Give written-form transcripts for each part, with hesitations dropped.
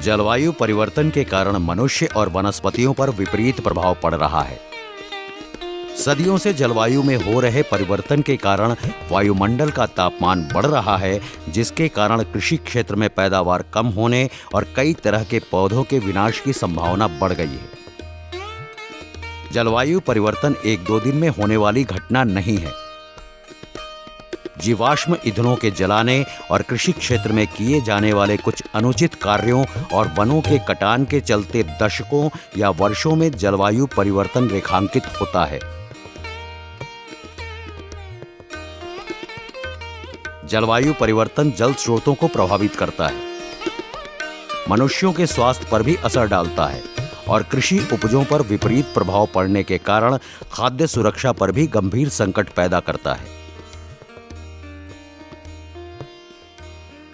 जलवायु परिवर्तन के कारण मनुष्य और वनस्पतियों पर विपरीत प्रभाव पड़ रहा है। सदियों से जलवायु में हो रहे परिवर्तन के कारण वायुमंडल का तापमान बढ़ रहा है, जिसके कारण कृषि क्षेत्र में पैदावार कम होने और कई तरह के पौधों के विनाश की संभावना बढ़ गई है। जलवायु परिवर्तन एक दो दिन में होने वाली घटना नहीं है। जीवाश्म ईंधनों के जलाने और कृषि क्षेत्र में किए जाने वाले कुछ अनुचित कार्यों और वनों के कटान के चलते दशकों या वर्षों में जलवायु परिवर्तन रेखांकित होता है। जलवायु परिवर्तन जल स्रोतों को प्रभावित करता है, मनुष्यों के स्वास्थ्य पर भी असर डालता है और कृषि उपजों पर विपरीत प्रभाव पड़ने के कारण खाद्य सुरक्षा पर भी गंभीर संकट पैदा करता है।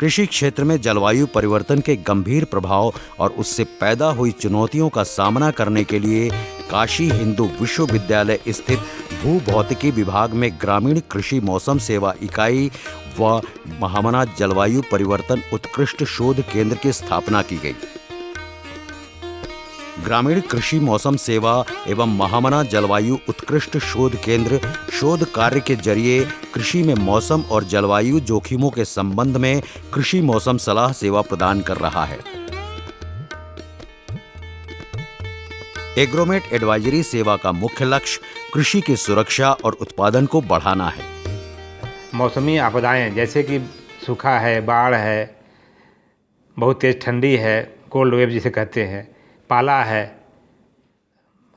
कृषि क्षेत्र में जलवायु परिवर्तन के गंभीर प्रभाव और उससे पैदा हुई चुनौतियों का सामना करने के लिए काशी हिंदू विश्वविद्यालय स्थित भूभौतिकी विभाग में ग्रामीण कृषि मौसम सेवा इकाई व महामना जलवायु परिवर्तन उत्कृष्ट शोध केंद्र की स्थापना की गई। ग्रामीण कृषि मौसम सेवा एवं महामना जलवायु उत्कृष्ट शोध केंद्र शोध कार्य के जरिए कृषि में मौसम और जलवायु जोखिमों के संबंध में कृषि मौसम सलाह सेवा प्रदान कर रहा है। एग्रोमेट एडवाइजरी सेवा का मुख्य लक्ष्य कृषि की सुरक्षा और उत्पादन को बढ़ाना है। मौसमी आपदाएं जैसे कि सूखा है, बाढ़ है, बहुत तेज ठंडी है, कोल्ड वेव जिसे कहते हैं, पाला है,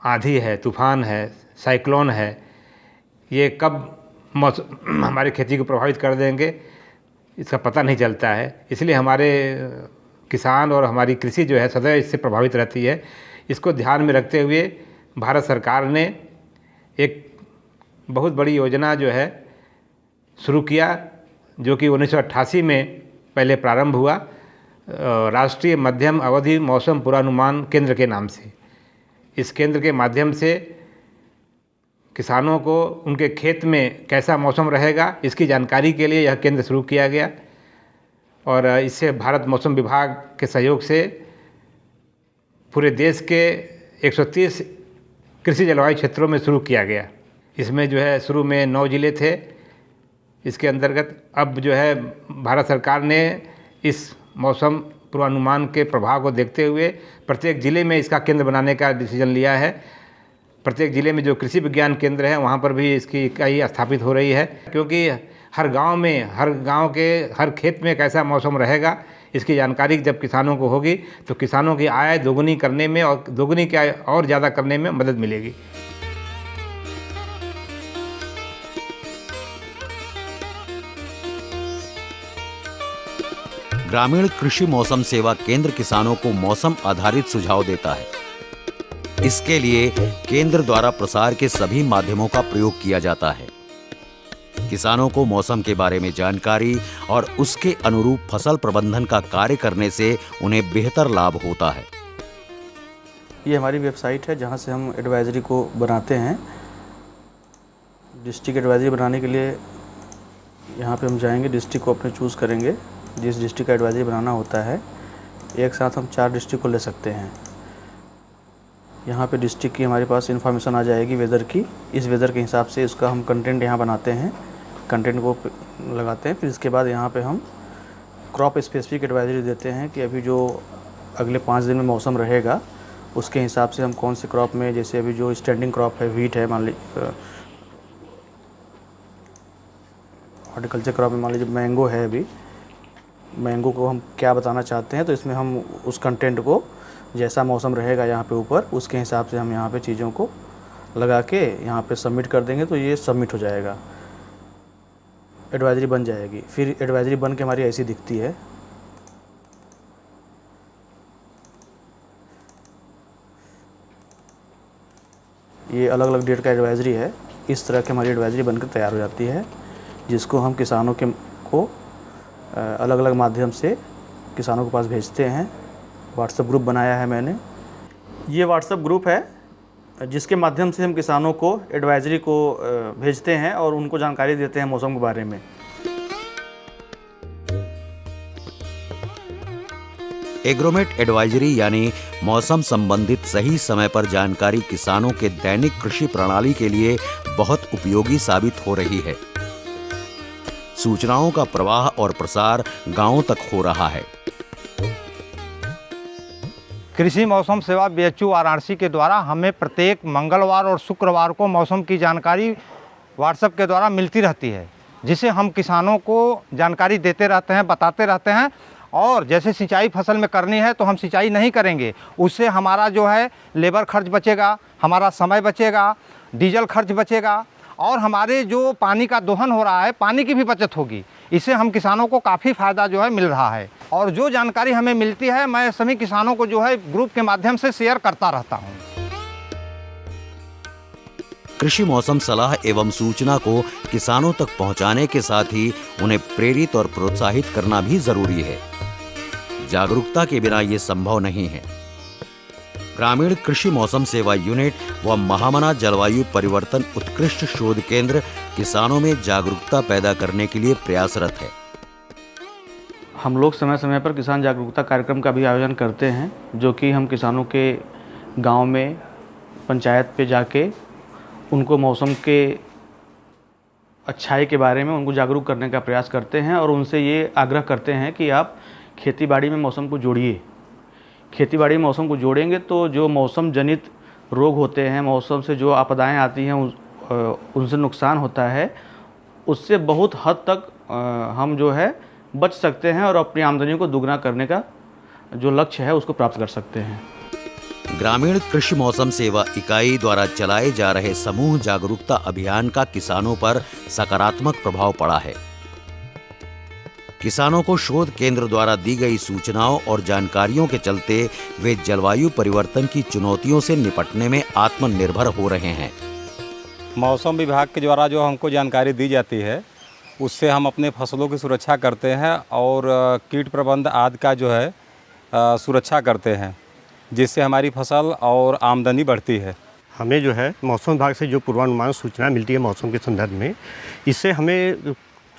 आंधी है, तूफान है, साइक्लोन है, ये कब हमारी खेती को प्रभावित कर देंगे इसका पता नहीं चलता है। इसलिए हमारे किसान और हमारी कृषि जो है सदैव इससे प्रभावित रहती है। इसको ध्यान में रखते हुए भारत सरकार ने एक बहुत बड़ी योजना जो है शुरू किया, जो कि 1988 में पहले प्रारंभ हुआ, राष्ट्रीय मध्यम अवधि मौसम पूर्वानुमान केंद्र के नाम से। इस केंद्र के माध्यम से किसानों को उनके खेत में कैसा मौसम रहेगा इसकी जानकारी के लिए यह केंद्र शुरू किया गया और इससे भारत मौसम विभाग के सहयोग से पूरे देश के 130 कृषि जलवायु क्षेत्रों में शुरू किया गया। इसमें जो है शुरू में 9 जिले थे। इसके अंतर्गत अब जो है भारत सरकार ने इस मौसम पूर्वानुमान के प्रभाव को देखते हुए प्रत्येक ज़िले में इसका केंद्र बनाने का डिसीजन लिया है। प्रत्येक ज़िले में जो कृषि विज्ञान केंद्र है वहाँ पर भी इसकी इकाई स्थापित हो रही है, क्योंकि हर गांव के हर खेत में कैसा मौसम रहेगा इसकी जानकारी जब किसानों को होगी तो किसानों की आय दोगुनी करने में और दोगुनी की आय और ज़्यादा करने में मदद मिलेगी। ग्रामीण कृषि मौसम सेवा केंद्र किसानों को मौसम आधारित सुझाव देता है। इसके लिए केंद्र द्वारा प्रसार के सभी माध्यमों का प्रयोग किया जाता है। किसानों को मौसम के बारे में जानकारी और उसके अनुरूप फसल प्रबंधन का कार्य करने से उन्हें बेहतर लाभ होता है। ये हमारी वेबसाइट है जहां से हम एडवाइजरी को बनाते हैं। डिस्ट्रिक्ट एडवाइजरी बनाने के लिए यहाँ पे हम जाएंगे, डिस्ट्रिक्ट को अपने चूज़ करेंगे। जिस डिस्ट्रिक्ट का एडवाइजरी बनाना होता है एक साथ हम 4 डिस्ट्रिक्ट को ले सकते हैं। यहाँ पे डिस्ट्रिक्ट की हमारे पास इन्फॉर्मेशन आ जाएगी वेदर की। इस वेदर के हिसाब से इसका हम कंटेंट यहाँ बनाते हैं, कंटेंट को लगाते हैं। फिर इसके बाद यहाँ पे हम क्रॉप स्पेसिफिक एडवाइजरी देते हैं कि अभी जो अगले 5 दिन में मौसम रहेगा उसके हिसाब से हम कौन से क्रॉप में, जैसे अभी जो स्टैंडिंग क्रॉप है, व्हीट है, मान लीजिए हॉर्टिकल्चर क्रॉप में मान लीजिए मैंगो है, अभी मैंगो को हम क्या बताना चाहते हैं तो इसमें हम उस कंटेंट को जैसा मौसम रहेगा यहाँ पे ऊपर उसके हिसाब से हम यहाँ पे चीज़ों को लगा के यहाँ पे सबमिट कर देंगे तो ये सबमिट हो जाएगा, एडवाइजरी बन जाएगी। फिर एडवाइजरी बन के हमारी ऐसी दिखती है। ये अलग अलग डेट का एडवाइजरी है। इस तरह की हमारी एडवाइजरी बनकर तैयार हो जाती है, जिसको हम किसानों को अलग अलग माध्यम से किसानों के पास भेजते हैं। व्हाट्सएप ग्रुप बनाया है मैंने। ये व्हाट्सएप ग्रुप है जिसके माध्यम से हम किसानों को एडवाइजरी को भेजते हैं और उनको जानकारी देते हैं मौसम के बारे में। एग्रोमेट एडवाइजरी यानी मौसम संबंधित सही समय पर जानकारी किसानों के दैनिक कृषि प्रणाली के लिए बहुत उपयोगी साबित हो रही है। सूचनाओं का प्रवाह और प्रसार गांवों तक हो रहा है। कृषि मौसम सेवा BHU वाराणसी के द्वारा हमें प्रत्येक मंगलवार और शुक्रवार को मौसम की जानकारी व्हाट्सएप के द्वारा मिलती रहती है, जिसे हम किसानों को जानकारी देते रहते हैं, बताते रहते हैं। और जैसे सिंचाई फसल में करनी है तो हम सिंचाई नहीं करेंगे, उससे हमारा जो है लेबर खर्च बचेगा, हमारा समय बचेगा, डीजल खर्च बचेगा और हमारे जो पानी का दोहन हो रहा है पानी की भी बचत होगी। इससे हम किसानों को काफ़ी फ़ायदा जो है मिल रहा है। और जो जानकारी हमें मिलती है मैं सभी किसानों को जो है ग्रुप के माध्यम से शेयर करता रहता हूँ। कृषि मौसम सलाह एवं सूचना को किसानों तक पहुंचाने के साथ ही उन्हें प्रेरित और प्रोत्साहित करना भी जरूरी है। जागरूकता के बिना ये संभव नहीं है। ग्रामीण कृषि मौसम सेवा यूनिट व महामना जलवायु परिवर्तन उत्कृष्ट शोध केंद्र किसानों में जागरूकता पैदा करने के लिए प्रयासरत है। हम लोग समय समय पर किसान जागरूकता कार्यक्रम का भी आयोजन करते हैं, जो कि हम किसानों के गांव में पंचायत पे जाके उनको मौसम के अच्छाई के बारे में उनको जागरूक करने का प्रयास करते हैं और उनसे ये आग्रह करते हैं कि आप खेतीबाड़ी में मौसम को जोड़िए। खेतीबाड़ी में मौसम को जोड़ेंगे तो जो मौसम जनित रोग होते हैं, मौसम से जो आपदाएं आती हैं उनसे नुकसान होता है, उससे बहुत हद तक हम जो है बच सकते हैं और अपनी आमदनी को दुगना करने का जो लक्ष्य है उसको प्राप्त कर सकते हैं। ग्रामीण कृषि मौसम सेवा इकाई द्वारा चलाए जा रहे समूह जागरूकता अभियान का किसानों पर सकारात्मक प्रभाव पड़ा है। किसानों को शोध केंद्र द्वारा दी गई सूचनाओं और जानकारियों के चलते वे जलवायु परिवर्तन की चुनौतियों से निपटने में आत्मनिर्भर हो रहे हैं। मौसम विभाग के द्वारा जो हमको जानकारी दी जाती है उससे हम अपने फसलों की सुरक्षा करते हैं और कीट प्रबंध आदि का जो है सुरक्षा करते हैं, जिससे हमारी फसल और आमदनी बढ़ती है। हमें जो है मौसम विभाग से जो पूर्वानुमान सूचना मिलती है मौसम के संदर्भ में, इससे हमें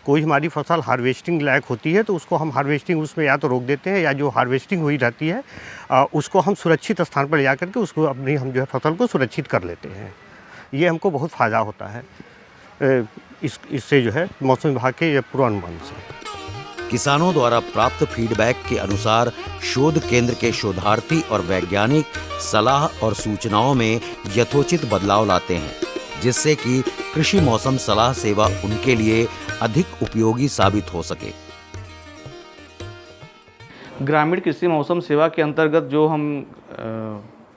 कोई हमारी फसल हार्वेस्टिंग लायक होती है तो उसको हम हार्वेस्टिंग उसमें या तो रोक देते हैं, या जो हार्वेस्टिंग हुई रहती है उसको हम सुरक्षित स्थान पर ले जा करके उसको अपनी हम जो है फसल को सुरक्षित कर लेते हैं। ये हमको बहुत फ़ायदा होता है इससे जो है मौसम विभाग के पूर्वानुमान से। किसानों द्वारा प्राप्त फीडबैक के अनुसार शोध केंद्र के शोधार्थी और वैज्ञानिक सलाह और सूचनाओं में यथोचित बदलाव लाते हैं, जिससे कि कृषि मौसम सलाह सेवा उनके लिए अधिक उपयोगी साबित हो सके। ग्रामीण कृषि मौसम सेवा के अंतर्गत जो हम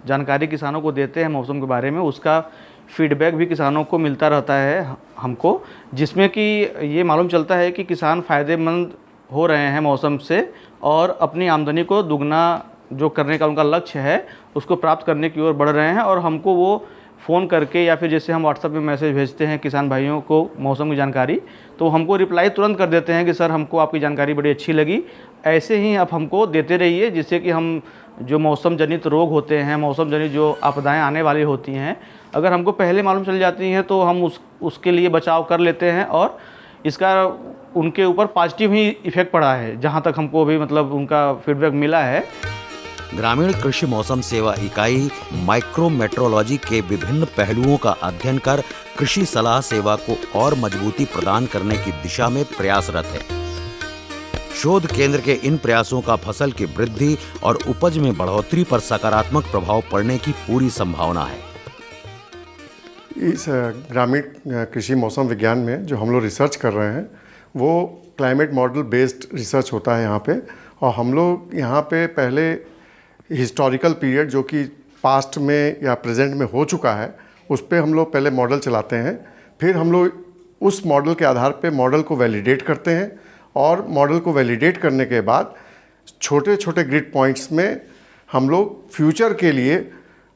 जानकारी किसानों को देते हैं मौसम के बारे में, उसका फीडबैक भी किसानों को मिलता रहता है हमको, जिसमें कि ये मालूम चलता है कि किसान फ़ायदेमंद हो रहे हैं मौसम से और अपनी आमदनी को दुगना जो करने का उनका लक्ष्य है उसको प्राप्त करने की ओर बढ़ रहे हैं। और हमको वो फ़ोन करके या फिर जैसे हम व्हाट्सएप में मैसेज भेजते हैं किसान भाइयों को मौसम की जानकारी, तो हमको रिप्लाई तुरंत कर देते हैं कि सर हमको आपकी जानकारी बड़ी अच्छी लगी, ऐसे ही आप हमको देते रहिए, जिससे कि हम जो मौसम जनित रोग होते हैं, मौसम जनित जो आपदाएं आने वाली होती हैं, अगर हमको पहले मालूम चल जाती हैं तो हम उसके लिए बचाव कर लेते हैं और इसका उनके ऊपर पॉजिटिव ही इफेक्ट पड़ा है, जहाँ तक हमको भी मतलब उनका फीडबैक मिला है। ग्रामीण कृषि मौसम सेवा इकाई माइक्रोमेट्रोलॉजी के विभिन्न पहलुओं का अध्ययन कर कृषि सलाह सेवा को और मजबूती प्रदान करने की दिशा में प्रयासरत है। शोध केंद्र के इन प्रयासों का फसल की वृद्धि और उपज में बढ़ोतरी पर सकारात्मक प्रभाव पड़ने की पूरी संभावना है। इस ग्रामीण कृषि मौसम विज्ञान में जो हम लोग रिसर्च कर रहे हैं वो क्लाइमेट मॉडल बेस्ड रिसर्च होता है यहाँ पे, और हम लोग यहाँ पे पहले हिस्टोरिकल पीरियड जो कि पास्ट में या प्रेजेंट में हो चुका है उस पे हम लोग पहले मॉडल चलाते हैं, फिर हम लोग उस मॉडल के आधार पे मॉडल को वैलिडेट करते हैं, और मॉडल को वैलिडेट करने के बाद छोटे छोटे ग्रिड पॉइंट्स में हम लोग फ्यूचर के लिए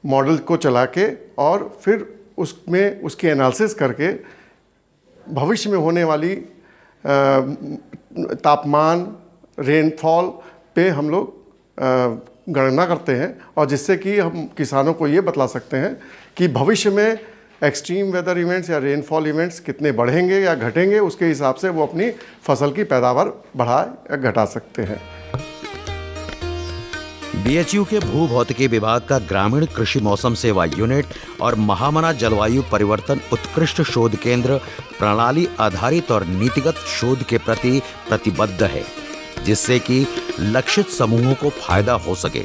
मॉडल को चला के और फिर उसमें उसकी एनालिसिस करके भविष्य में होने वाली तापमान, रेनफॉल पे हम लोग गणना करते हैं, और जिससे कि हम किसानों को ये बतला सकते हैं कि भविष्य में एक्सट्रीम वेदर इवेंट्स या रेनफॉल इवेंट्स कितने बढ़ेंगे या घटेंगे, उसके हिसाब से वो अपनी फसल की पैदावार बढ़ा या घटा सकते हैं। बीएचयू के भूभौतिकी विभाग का ग्रामीण कृषि मौसम सेवा यूनिट और महामना जलवायु परिवर्तन उत्कृष्ट शोध केंद्र प्रणाली आधारित और नीतिगत शोध के प्रति प्रतिबद्ध है, जिससे कि लक्षित समूहों को फायदा हो सके।